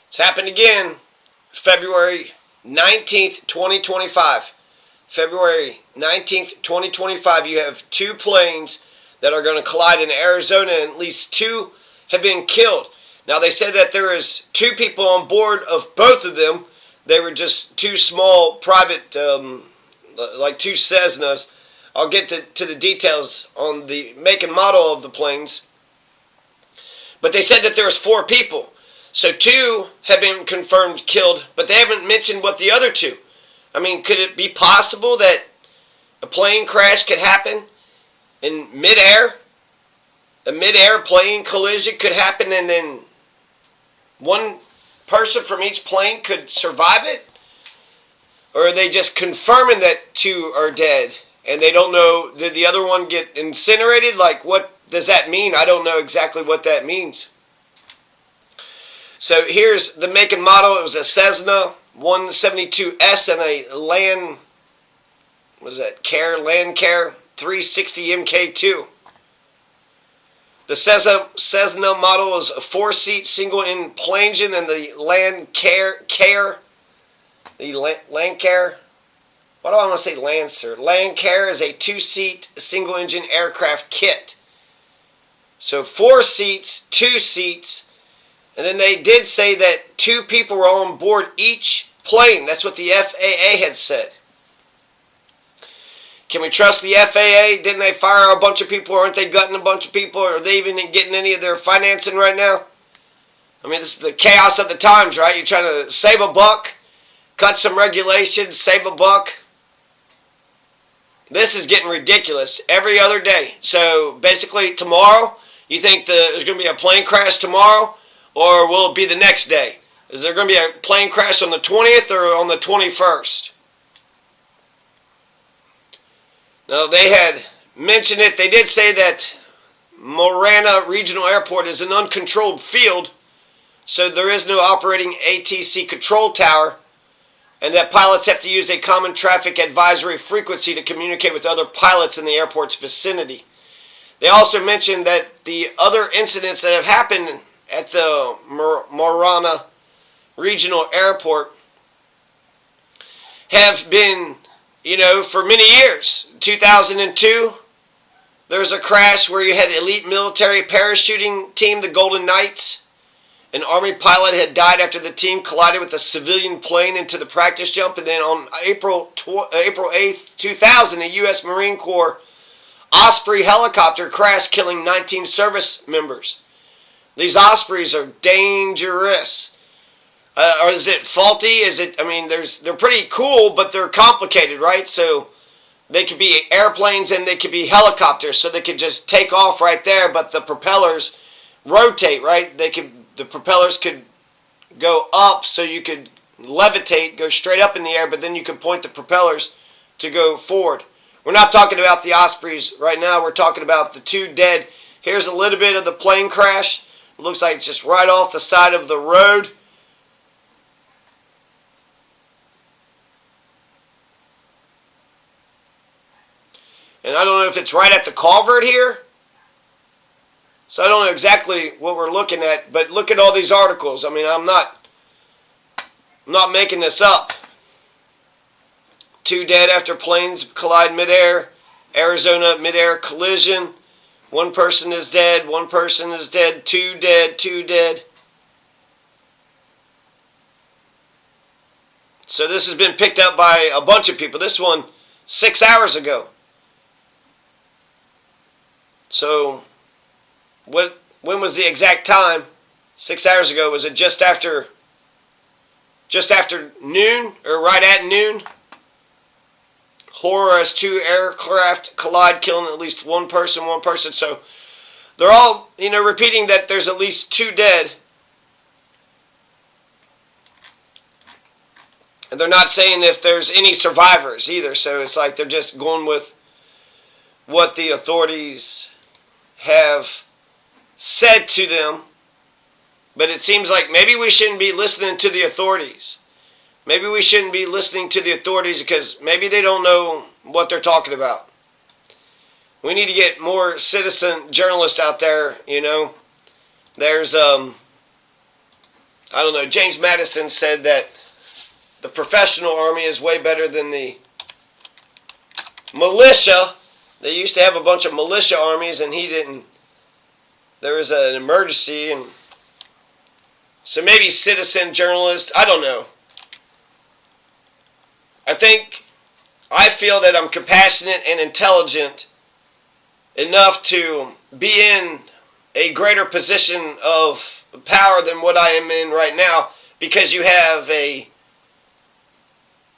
It's happened again. February 19th, 2025. February 19th, 2025, you have two planes that are going to collide in Arizona, and at least two have been killed. Now, they said that there is two people on board of both of them. They were just two small private, like two Cessnas. I'll get to the details on the make and model of the planes. But they said that there was four people. So two have been confirmed killed, but they haven't mentioned what the other two. I mean, could it be possible that a plane crash could happen in midair? A midair plane collision could happen, and then one person from each plane could survive it? Or are they just confirming that two are dead and they don't know, did the other one get incinerated? Like, what does that mean? I don't know exactly what that means. So here's the make and model. It was a Cessna 172S and a Land Care 360 MK2. The Cessna model is a 4-seat single-engine plane, and the Land Care, why do I want to say Lancer? Land Care is a 2-seat single-engine aircraft kit. So 4 seats, 2 seats, and then they did say that 2 people were on board each plane. That's what the FAA had said. Can we trust the FAA? Didn't they fire a bunch of people? Aren't they gutting a bunch of people? Are they even getting any of their financing right now? I mean, this is the chaos of the times, right? You're trying to save a buck, cut some regulations, save a buck. This is getting ridiculous every other day. So basically tomorrow, you think there's going to be a plane crash tomorrow, or will it be the next day? Is there going to be a plane crash on the 20th or on the 21st? Now, they had mentioned it. They did say that Marana Regional Airport is an uncontrolled field, so there is no operating ATC control tower, and that pilots have to use a common traffic advisory frequency to communicate with other pilots in the airport's vicinity. They also mentioned that the other incidents that have happened at the Marana Regional Airport have been, for many years. 2002, there was a crash where you had elite military parachuting team, the Golden Knights. An Army pilot had died after the team collided with a civilian plane into the practice jump. And then on April 8th, 2000, a U.S. Marine Corps Osprey helicopter crashed, killing 19 service members. These Ospreys are dangerous. Or is it faulty? They're pretty cool, but they're complicated, right? So they could be airplanes and they could be helicopters, so they could just take off right there, but the propellers rotate, right? The propellers could go up, so you could levitate, go straight up in the air, but then you could point the propellers to go forward. We're not talking about the Ospreys right now. We're talking about the 2 dead. Here's a little bit of the plane crash. It looks like it's just right off the side of the road. And I don't know if it's right at the culvert here. So I don't know exactly what we're looking at, but look at all these articles. I mean, I'm not making this up. 2 dead after planes collide midair. Arizona midair collision. 1 person is dead. 1 person is dead. 2 dead. 2 dead. So this has been picked up by a bunch of people. This one 6 hours ago. So when was the exact time? 6 hours ago. Was it just after noon, or right at noon? Horror as 2 aircraft collide, killing at least 1 person. So they're all, repeating that there's at least 2 dead. And they're not saying if there's any survivors either. So it's like they're just going with what the authorities have said to them. But it seems like maybe we shouldn't be listening to the authorities. Maybe we shouldn't be listening to the authorities because maybe they don't know what they're talking about. We need to get more citizen journalists out there, There's I don't know, James Madison said that the professional army is way better than the militia. They used to have a bunch of militia armies, and he didn't. There was an emergency, and so maybe citizen journalist. I don't know. I feel that I'm compassionate and intelligent enough to be in a greater position of power than what I am in right now, because you have a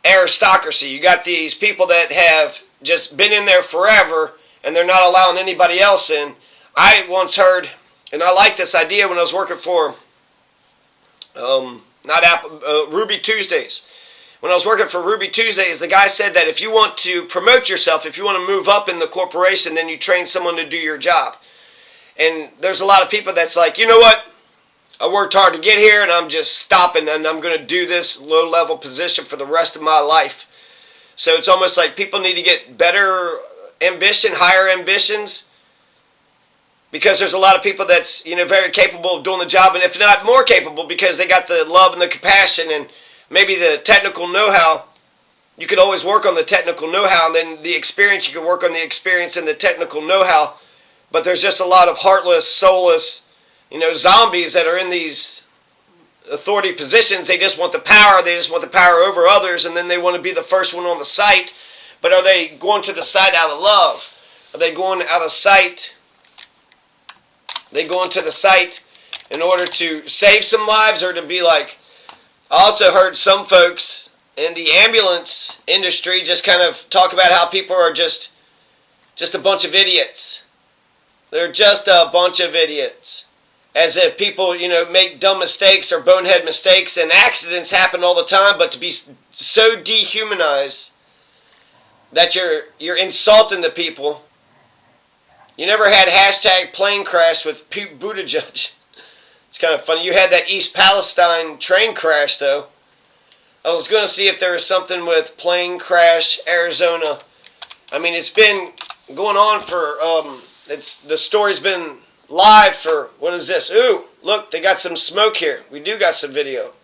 aristocracy. You got these people that have just been in there forever, and they're not allowing anybody else in. I once heard, and I like this idea when I was working for Ruby Tuesdays. When I was working for Ruby Tuesdays, the guy said that if you want to promote yourself, if you want to move up in the corporation, then you train someone to do your job. And there's a lot of people that's like, you know what? I worked hard to get here, and I'm just stopping, and I'm going to do this low-level position for the rest of my life. So it's almost like people need to get better ambition, higher ambitions, because there's a lot of people that's, very capable of doing the job, and if not more capable, because they got the love and the compassion and maybe the technical know-how. You could always work on the technical know-how, and then the experience, you can work on the experience and the technical know-how. But there's just a lot of heartless, soulless, zombies that are in these authority positions. They just want the power. They just want the power over others, and then they want to be the first one on the site. But are they going to the site out of love? Are they going out of sight? They going to the site in order to save some lives, or to be like, I also heard some folks in the ambulance industry just kind of talk about how people are just a bunch of idiots. They're just a bunch of idiots. As if people, make dumb mistakes or bonehead mistakes, and accidents happen all the time, but to be so dehumanized that you're insulting the people. You never had hashtag plane crash with Pete Buttigieg. It's kind of funny. You had that East Palestine train crash, though. I was going to see if there was something with plane crash Arizona. I mean, it's been going on for, the story's been live for, what is this? Ooh, look, they got some smoke here. We do got some video.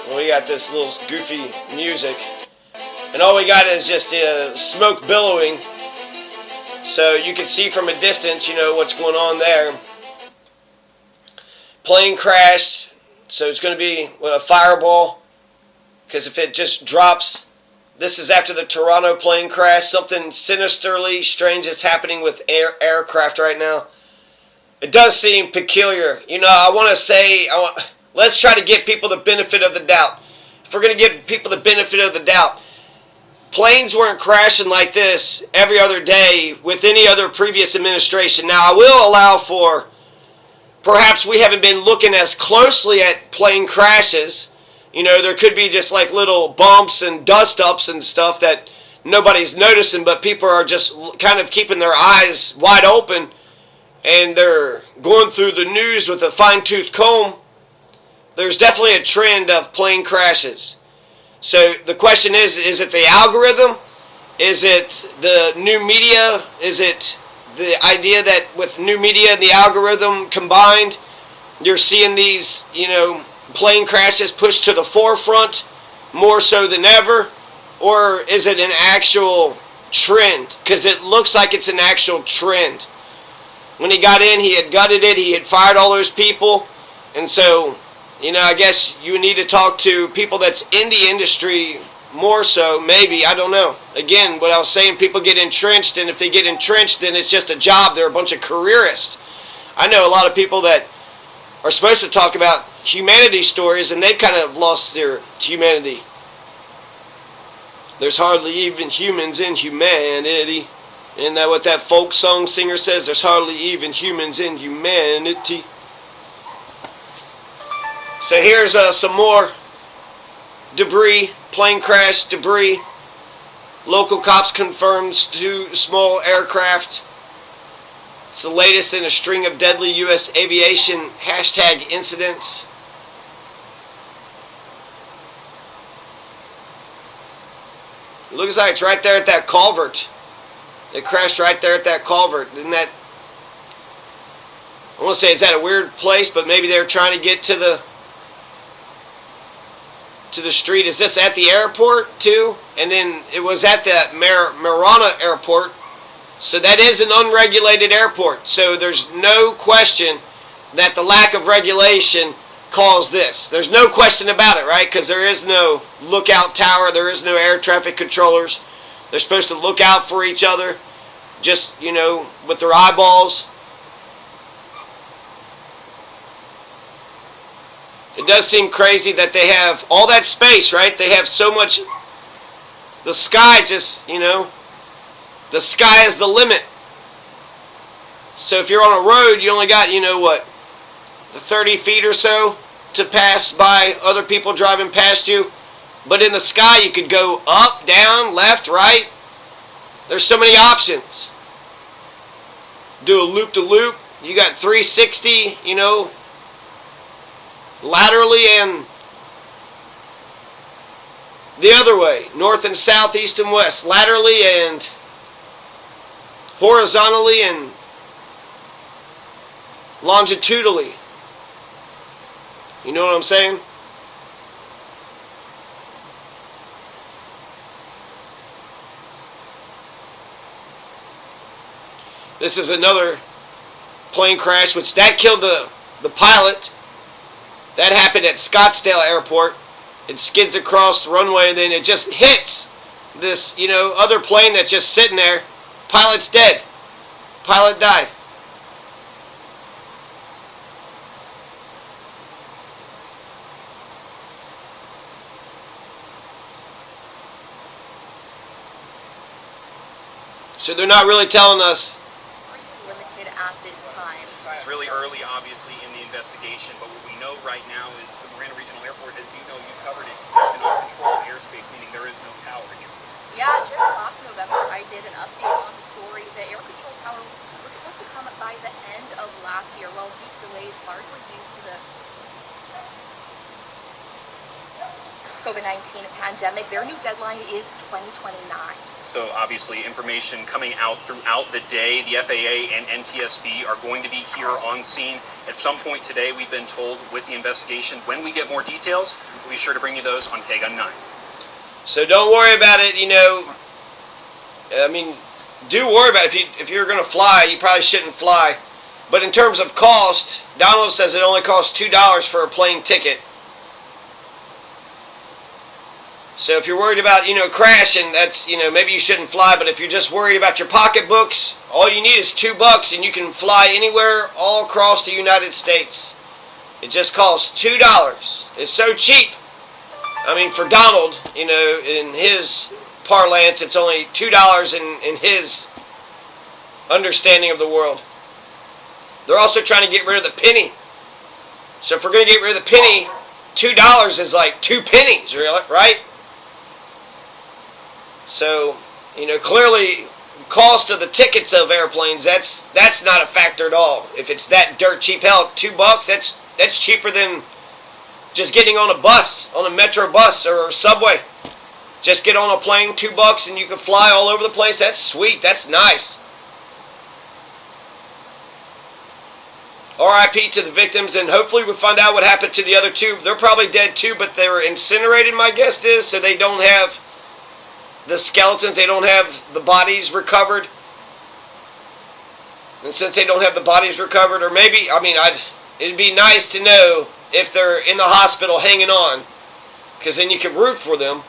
Well, we got this little goofy music. And all we got is just smoke billowing. So you can see from a distance, what's going on there. Plane crash. So it's going to be a fireball. Because if it just drops, this is after the Toronto plane crash. Something sinisterly strange is happening with aircraft right now. It does seem peculiar. I want to say, let's try to give people the benefit of the doubt. If we're going to give people the benefit of the doubt, planes weren't crashing like this every other day with any other previous administration. Now, I will allow for, perhaps we haven't been looking as closely at plane crashes. There could be just like little bumps and dust-ups and stuff that nobody's noticing, but people are just kind of keeping their eyes wide open, and they're going through the news with a fine-tooth comb. There's definitely a trend of plane crashes. So the question is it the algorithm? Is it the new media? Is it the idea that with new media and the algorithm combined, you're seeing these, plane crashes pushed to the forefront more so than ever? Or is it an actual trend? Because it looks like it's an actual trend. When he got in, he had gutted it. He had fired all those people. And so, I guess you need to talk to people that's in the industry more so, maybe. I don't know. Again, what I was saying, people get entrenched, and if they get entrenched, then it's just a job. They're a bunch of careerists. I know a lot of people that are supposed to talk about humanity stories, and they've kind of lost their humanity. There's hardly even humans in humanity. Isn't that what that folk song singer says? There's hardly even humans in humanity. So here's some more debris, plane crash debris. Local cops confirms 2 small aircraft. It's the latest in a string of deadly U.S. aviation hashtag incidents. It looks like it's right there at that culvert. It crashed right there at that culvert. Isn't that I want to say it's at a weird place, but maybe they're trying to get to the street. Is this at the airport too? And then it was at the Marana airport. So that is an unregulated airport. So there's no question that the lack of regulation caused this. There's no question about it, right? Because there is no lookout tower. There is no air traffic controllers. They're supposed to look out for each other, just, with their eyeballs. It does seem crazy that they have all that space, right? They have so much. The sky just, the sky is the limit. So if you're on a road, you only got, 30 feet or so to pass by other people driving past you. But in the sky, you could go up, down, left, right. There's so many options. Do a loop-to-loop. You got 360, laterally and the other way. North and south, east and west. Laterally and horizontally and longitudinally. You know what I'm saying? This is another plane crash, which that killed the pilot. That happened at Scottsdale Airport. It skids across the runway, and then it just hits this, other plane that's just sitting there. Pilot's dead. Pilot died. So they're not really telling us. Limited at this time. It's really early, obviously, in the investigation, but what we know right now is the Marana Regional Airport, as you know, you covered it, it's an uncontrolled airspace, meaning there is no tower here. Yeah, just last November, I did an update on the story. The air control tower was supposed to come by the end of last year. Well, due to delays, largely due to the COVID-19 pandemic, their new deadline is 2029. So obviously information coming out throughout the day. The FAA and NTSB are going to be here on scene at some point today, we've been told, with the investigation. When we get more details, we'll be sure to bring you those on KGUN 9. So don't worry about it, do worry about it. If you're going to fly, you probably shouldn't fly. But in terms of cost, Donald says it only costs $2 for a plane ticket. So if you're worried about, crashing, that's, maybe you shouldn't fly. But if you're just worried about your pocketbooks, all you need is $2 and you can fly anywhere all across the United States. It just costs $2. It's so cheap. For Donald, in his parlance, it's only $2 in his understanding of the world. They're also trying to get rid of the penny. So if we're going to get rid of the penny, $2 is like 2 pennies, really, right? So, clearly, cost of the tickets of airplanes, that's not a factor at all. If it's that dirt cheap, hell, $2, that's cheaper than just getting on a bus, on a metro bus or subway. Just get on a plane, $2, and you can fly all over the place. That's sweet. That's nice. RIP to the victims, and hopefully we'll find out what happened to the other two. They're probably dead too, but they were incinerated, my guess is, so they don't have the skeletons, they don't have the bodies recovered. And since they don't have the bodies recovered, or maybe, it'd be nice to know if they're in the hospital hanging on, because then you can root for them.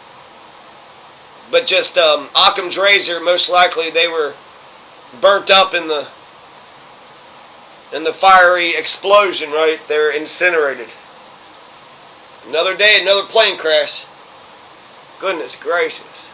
But just Occam's razor, most likely they were burnt up in the fiery explosion, right? They're incinerated. Another day, another plane crash. Goodness gracious.